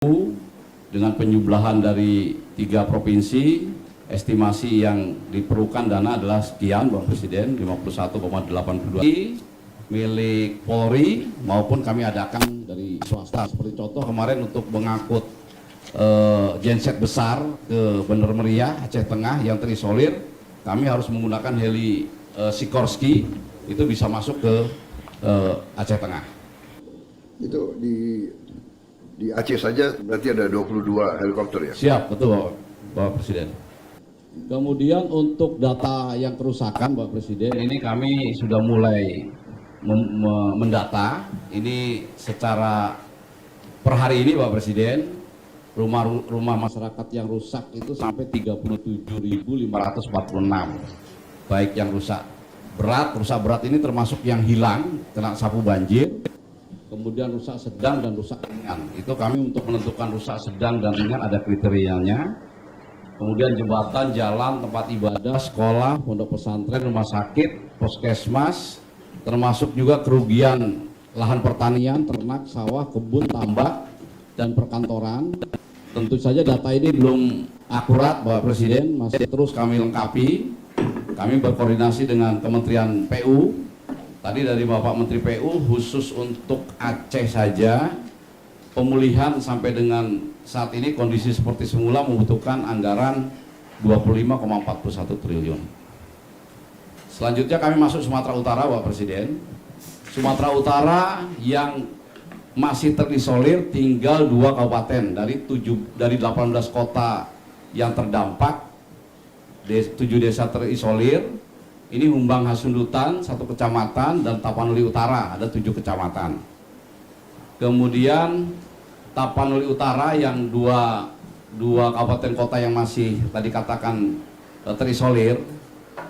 dengan penjumlahan dari 3 provinsi, estimasi yang diperlukan dana adalah sekian, Bapak Presiden, 51,82 milik Polri maupun kami adakan dari swasta. Seperti contoh kemarin untuk mengangkut genset besar ke Bener Meriah, Aceh Tengah yang terisolir, kami harus menggunakan heli Sikorsky, itu bisa masuk ke Aceh Tengah. Itu di Aceh saja berarti ada 22 helikopter ya? Siap, betul Bapak Presiden. Kemudian untuk data yang kerusakan Bapak Presiden, ini kami sudah mulai mendata. Ini secara per hari ini Bapak Presiden, rumah masyarakat yang rusak itu sampai 37.546. Baik yang rusak berat ini termasuk yang hilang kena sapu banjir, kemudian rusak sedang dan rusak ringan. Itu kami untuk menentukan rusak sedang dan ringan ada kriterianya. Kemudian jembatan, jalan, tempat ibadah, sekolah, pondok pesantren, rumah sakit, puskesmas, termasuk juga kerugian lahan pertanian, ternak, sawah, kebun, tambak, dan perkantoran. Tentu saja data ini belum akurat Bapak Presiden, masih terus kami lengkapi. Kami berkoordinasi dengan Kementerian PU. Tadi dari Bapak Menteri PU khusus untuk Aceh saja pemulihan sampai dengan saat ini kondisi seperti semula membutuhkan anggaran 25,41 triliun. Selanjutnya kami masuk Sumatera Utara Bapak Presiden. Sumatera Utara yang masih terisolir tinggal 2 kabupaten dari 18 kota yang terdampak, 7 desa terisolir. Ini Humbang Hasundutan 1 kecamatan dan Tapanuli Utara ada 7 kecamatan. Kemudian Tapanuli Utara yang dua kabupaten kota yang masih tadi katakan terisolir,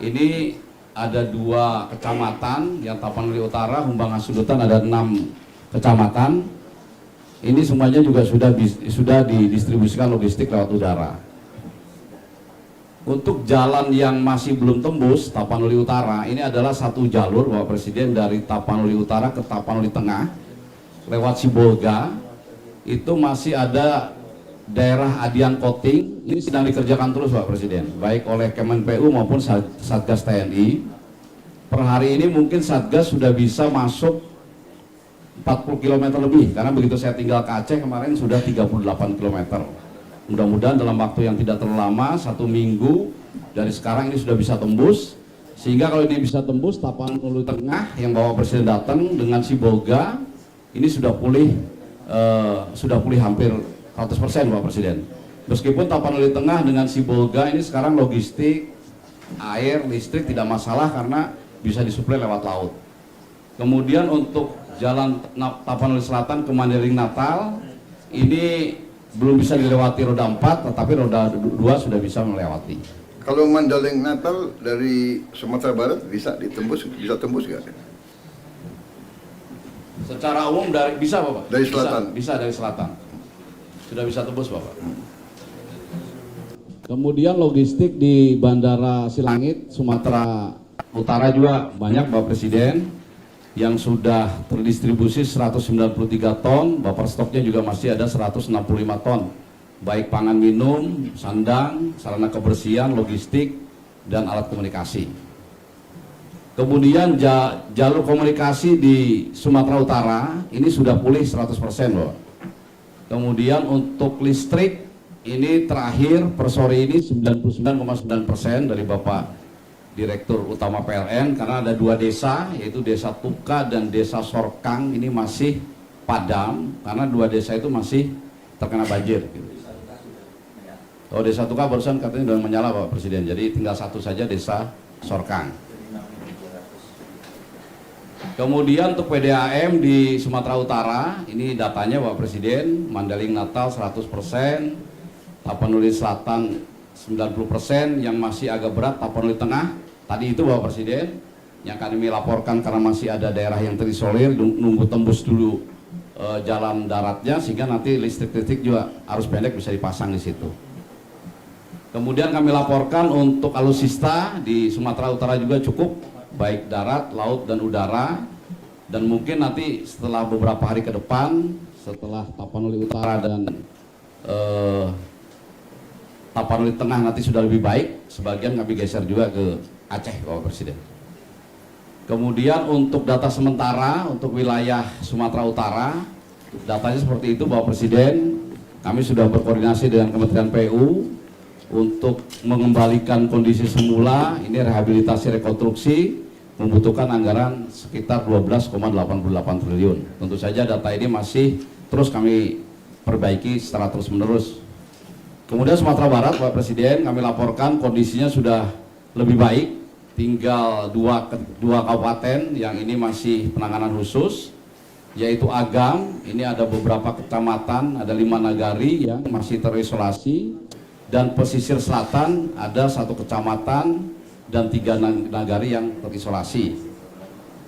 ini ada 2 kecamatan yang Tapanuli Utara, Humbang Hasundutan ada 6 kecamatan. Ini semuanya juga sudah didistribusikan logistik lewat udara. Untuk jalan yang masih belum tembus Tapanuli Utara, ini adalah 1 jalur Bapak Presiden dari Tapanuli Utara ke Tapanuli Tengah lewat Sibolga. Itu masih ada daerah Adian Koting, ini sedang dikerjakan terus Bapak Presiden, baik oleh Kemenpu maupun Satgas TNI. Per hari ini mungkin Satgas sudah bisa masuk 40 km lebih, karena begitu saya tinggal ke Aceh kemarin sudah 38 km. Mudah-mudahan dalam waktu yang tidak terlalu lama, 1 minggu dari sekarang ini sudah bisa tembus. Sehingga kalau ini bisa tembus, Tapanuli Tengah yang Bapak Presiden datang dengan Sibolga, ini sudah pulih hampir 100% Bapak Presiden. Meskipun Tapanuli Tengah dengan Sibolga ini sekarang logistik, air, listrik tidak masalah karena bisa disuplai lewat laut. Kemudian untuk jalan Tapanuli Selatan ke Mandailing Natal, ini belum bisa dilewati roda 4, tetapi roda 2 sudah bisa melewati. Kalau Mandailing Natal dari Sumatera Barat bisa tembus nggak? Secara umum bisa Bapak? Dari selatan? Bisa dari selatan. Sudah bisa tembus Bapak. Kemudian logistik di Bandara Silangit, Sumatera Utara juga banyak Bapak Presiden, yang sudah terdistribusi 193 ton, buffer stoknya juga masih ada 165 ton, baik pangan minum, sandang, sarana kebersihan, logistik, dan alat komunikasi. Kemudian jalur komunikasi di Sumatera Utara ini sudah pulih 100% loh. Kemudian untuk listrik ini terakhir per sore ini 99,9% dari Bapak Direktur Utama PLN, karena ada 2 desa, yaitu Desa Tuka dan Desa Sorkang, ini masih padam karena 2 desa itu masih terkena banjir. Oh, Desa Tuka barusan katanya sudah menyala Bapak Presiden, jadi tinggal 1 saja Desa Sorkang. Kemudian untuk PDAM di Sumatera Utara, ini datanya Bapak Presiden, Mandailing Natal 100%, Tapanuli Selatan 90%, yang masih agak berat Tapanuli Tengah. Tadi itu Bapak Presiden yang kami laporkan karena masih ada daerah yang terisolir, nunggu tembus dulu jalan daratnya, sehingga nanti listrik juga arus pendek bisa dipasang di situ. Kemudian kami laporkan untuk alutsista di Sumatera Utara juga cukup, baik darat, laut, dan udara. Dan mungkin nanti setelah beberapa hari ke depan, setelah Tapanuli Utara dan Tapanuli Tengah nanti sudah lebih baik, sebagian kami geser juga ke Aceh, Bapak Presiden. Kemudian untuk data sementara untuk wilayah Sumatera Utara, datanya seperti itu Bapak Presiden. Kami sudah berkoordinasi dengan Kementerian PU untuk mengembalikan kondisi semula. Ini rehabilitasi rekonstruksi membutuhkan anggaran sekitar 12,88 triliun. Tentu saja data ini masih terus kami perbaiki secara terus-menerus. Kemudian Sumatera Barat, Pak Presiden, kami laporkan kondisinya sudah lebih baik. Tinggal dua kabupaten yang ini masih penanganan khusus, yaitu Agam. Ini ada beberapa kecamatan, ada 5 nagari yang masih terisolasi, dan pesisir selatan ada 1 kecamatan dan 3 nagari yang terisolasi.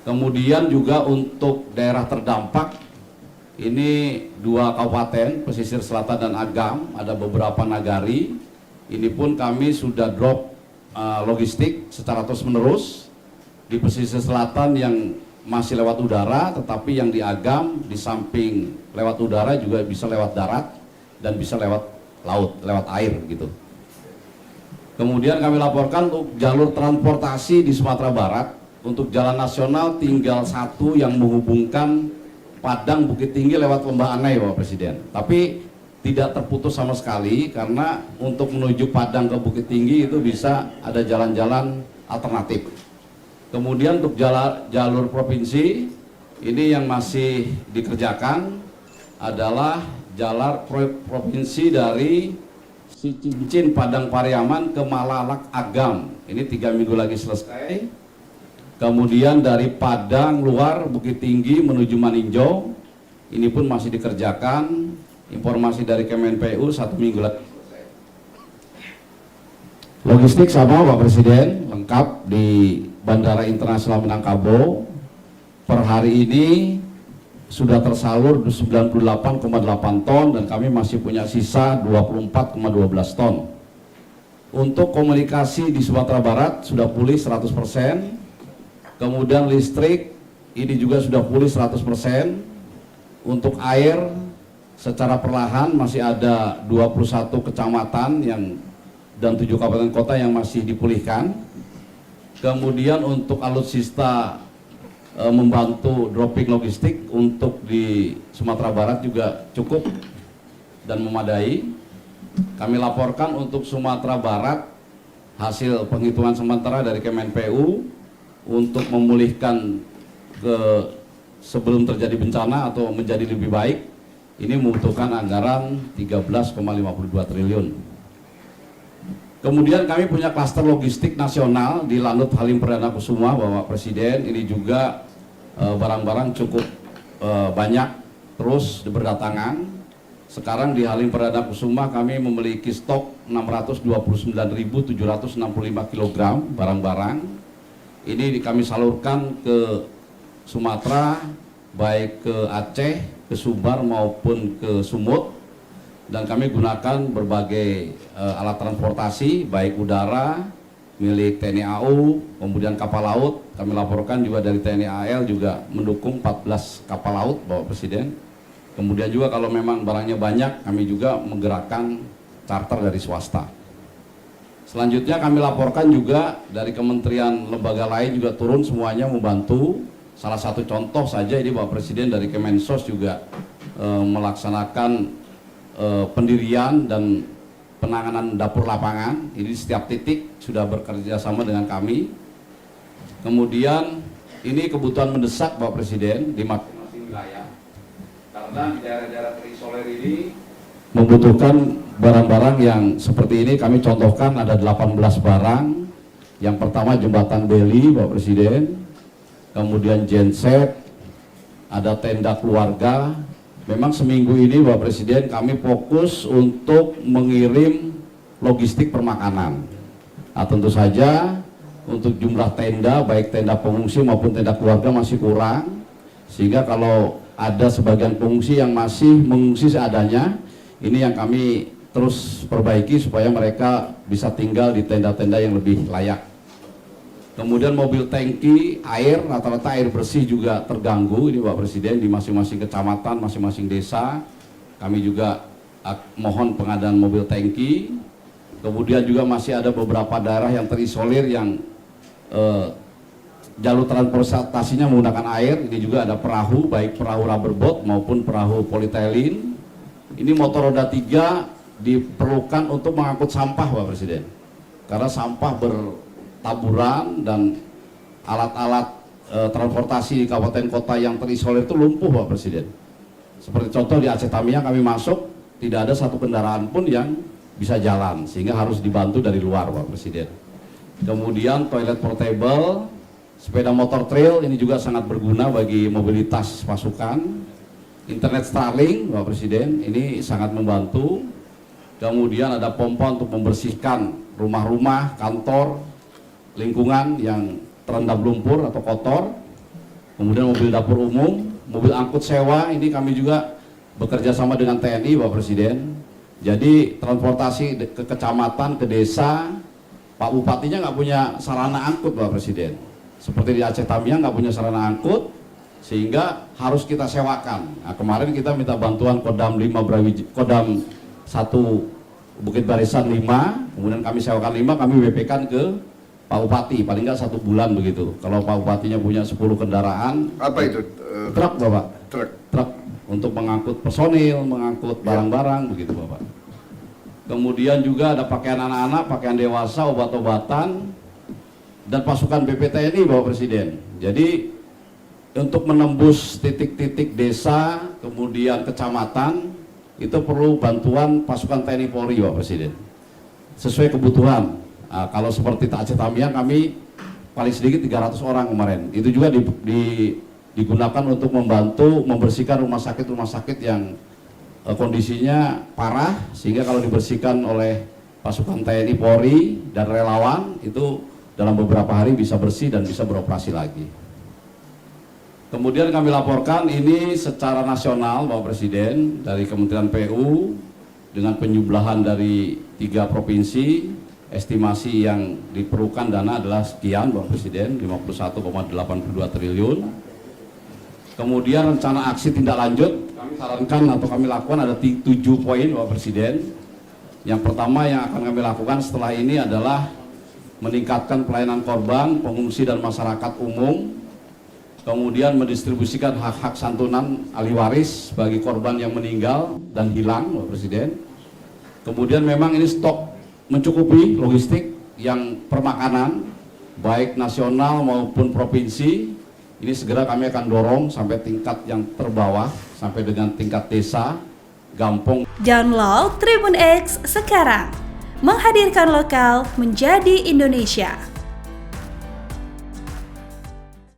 Kemudian juga untuk daerah terdampak, ini 2 kabupaten, pesisir selatan dan Agam, ada beberapa nagari. Ini pun kami sudah drop logistik secara terus-menerus. Di pesisir selatan yang masih lewat udara, tetapi yang di Agam di samping lewat udara juga bisa lewat darat dan bisa lewat laut, lewat air gitu. Kemudian kami laporkan untuk jalur transportasi di Sumatera Barat, untuk jalan nasional tinggal 1 yang menghubungkan Padang Bukit Tinggi lewat Lembah Anai, Bapak Presiden. Tapi tidak terputus sama sekali, karena untuk menuju Padang ke Bukit Tinggi itu bisa ada jalan-jalan alternatif. Kemudian untuk jalur provinsi, ini yang masih dikerjakan adalah jalur provinsi dari Cincin Padang Pariaman ke Malalak Agam. Ini 3 minggu lagi selesai. Kemudian dari Padang luar Bukit Tinggi menuju Maninjau, ini pun masih dikerjakan. Informasi dari Kemenpu 1 minggu lagi selesai. Logistik sama Pak Presiden, lengkap di Bandara Internasional Minangkabau. Per hari ini sudah tersalur 98,8 ton dan kami masih punya sisa 24,12 ton. Untuk komunikasi di Sumatera Barat sudah pulih 100%. Kemudian listrik ini juga sudah pulih 100%. Untuk air secara perlahan masih ada 21 kecamatan dan 7 kabupaten kota yang masih dipulihkan. Kemudian untuk alutsista membantu dropping logistik untuk di Sumatera Barat juga cukup dan memadai. Kami laporkan untuk Sumatera Barat hasil penghitungan sementara dari Kemenpu untuk memulihkan sebelum terjadi bencana atau menjadi lebih baik, ini membutuhkan anggaran 13,52 triliun. Kemudian kami punya klaster logistik nasional di Lanut Halim Perdana Kusuma, Bapak Presiden. Ini juga barang-barang cukup banyak terus berdatangan. Sekarang di Halim Perdana Kusuma kami memiliki stok 629.765 kg barang-barang. Ini kami salurkan ke Sumatera, baik ke Aceh, ke Sumbar maupun ke Sumut, dan kami gunakan berbagai alat transportasi baik udara milik TNI AU, kemudian kapal laut. Kami laporkan juga dari TNI AL juga mendukung 14 kapal laut, Bapak Presiden. Kemudian juga kalau memang barangnya banyak, kami juga menggerakkan charter dari swasta. Selanjutnya kami laporkan juga dari kementerian lembaga lain juga turun semuanya membantu. Salah satu contoh saja ini Bapak Presiden dari Kemensos juga melaksanakan pendirian dan penanganan dapur lapangan. Ini setiap titik sudah bekerja sama dengan kami. Kemudian ini kebutuhan mendesak Bapak Presiden di masing-masing wilayah, karena di daerah-daerah terisolir ini membutuhkan barang-barang yang seperti ini. Kami contohkan ada 18 barang. Yang pertama jembatan Beli, Bapak Presiden. Kemudian genset, ada tenda keluarga. Memang seminggu ini Bapak Presiden kami fokus untuk mengirim logistik permakanan. Nah, tentu saja untuk jumlah tenda, baik tenda pengungsi maupun tenda keluarga masih kurang. Sehingga kalau ada sebagian pengungsi yang masih mengungsi seadanya, ini yang kami terus perbaiki supaya mereka bisa tinggal di tenda-tenda yang lebih layak. Kemudian mobil tangki air, rata-rata air bersih juga terganggu ini Bapak Presiden di masing-masing kecamatan, masing-masing desa. Kami juga mohon pengadaan mobil tangki. Kemudian juga masih ada beberapa daerah yang terisolir yang jalur transportasinya menggunakan air. Ini juga ada perahu, baik perahu rubberboat maupun perahu polyethylene. Ini motor roda 3 diperlukan untuk mengangkut sampah, Pak Presiden. Karena sampah bertaburan dan alat-alat transportasi di kabupaten kota yang terisolir itu lumpuh, Pak Presiden. Seperti contoh di Aceh Tamiang kami masuk, tidak ada satu kendaraan pun yang bisa jalan, sehingga harus dibantu dari luar, Pak Presiden. Kemudian toilet portable, sepeda motor trail ini juga sangat berguna bagi mobilitas pasukan. Internet Starlink, Pak Presiden, ini sangat membantu. Kemudian ada pompa untuk membersihkan rumah-rumah, kantor, lingkungan yang terendam lumpur atau kotor. Kemudian mobil dapur umum, mobil angkut sewa, ini kami juga bekerja sama dengan TNI, Pak Presiden. Jadi transportasi ke kecamatan, ke desa, Pak Bupatinya nggak punya sarana angkut, Pak Presiden. Seperti di Aceh Tamiang nggak punya sarana angkut, sehingga harus kita sewakan. Nah, kemarin kita minta bantuan Kodam 5 Kodam 1 Bukit Barisan 5, kemudian kami sewakan 5, kami WP-kan ke Pak Bupati, paling nggak 1 bulan begitu. Kalau Pak Bupatinya punya 10 kendaraan. Apa itu? Truk, Bapak. Truk untuk mengangkut personil, mengangkut barang-barang begitu, Bapak. Kemudian juga ada pakaian anak-anak, pakaian dewasa, obat-obatan, dan pasukan BPTNI, Bapak Presiden. Jadi untuk menembus titik-titik desa, kemudian kecamatan, itu perlu bantuan pasukan TNI Polri, Bapak Presiden. Sesuai kebutuhan. Nah, kalau seperti Aceh Tamiang kami paling sedikit 300 orang kemarin. Itu juga digunakan untuk membantu membersihkan rumah sakit yang kondisinya parah, sehingga kalau dibersihkan oleh pasukan TNI Polri dan relawan itu dalam beberapa hari bisa bersih dan bisa beroperasi lagi. Kemudian kami laporkan ini secara nasional, Bapak Presiden, dari Kementerian PU dengan penjumlahan dari 3 provinsi, estimasi yang diperlukan dana adalah sekian, Bapak Presiden, 51,82 triliun. Kemudian rencana aksi tindak lanjut kami sarankan atau kami lakukan ada 7 poin, Bapak Presiden. Yang pertama yang akan kami lakukan setelah ini adalah meningkatkan pelayanan korban, pengungsi dan masyarakat umum. Kemudian mendistribusikan hak-hak santunan ahli waris bagi korban yang meninggal dan hilang, Bapak Presiden. Kemudian memang ini stok mencukupi logistik yang permakanan, baik nasional maupun provinsi. Ini segera kami akan dorong sampai tingkat yang terbawah, sampai dengan tingkat desa, gampong. Download Tribun X sekarang, menghadirkan lokal menjadi Indonesia.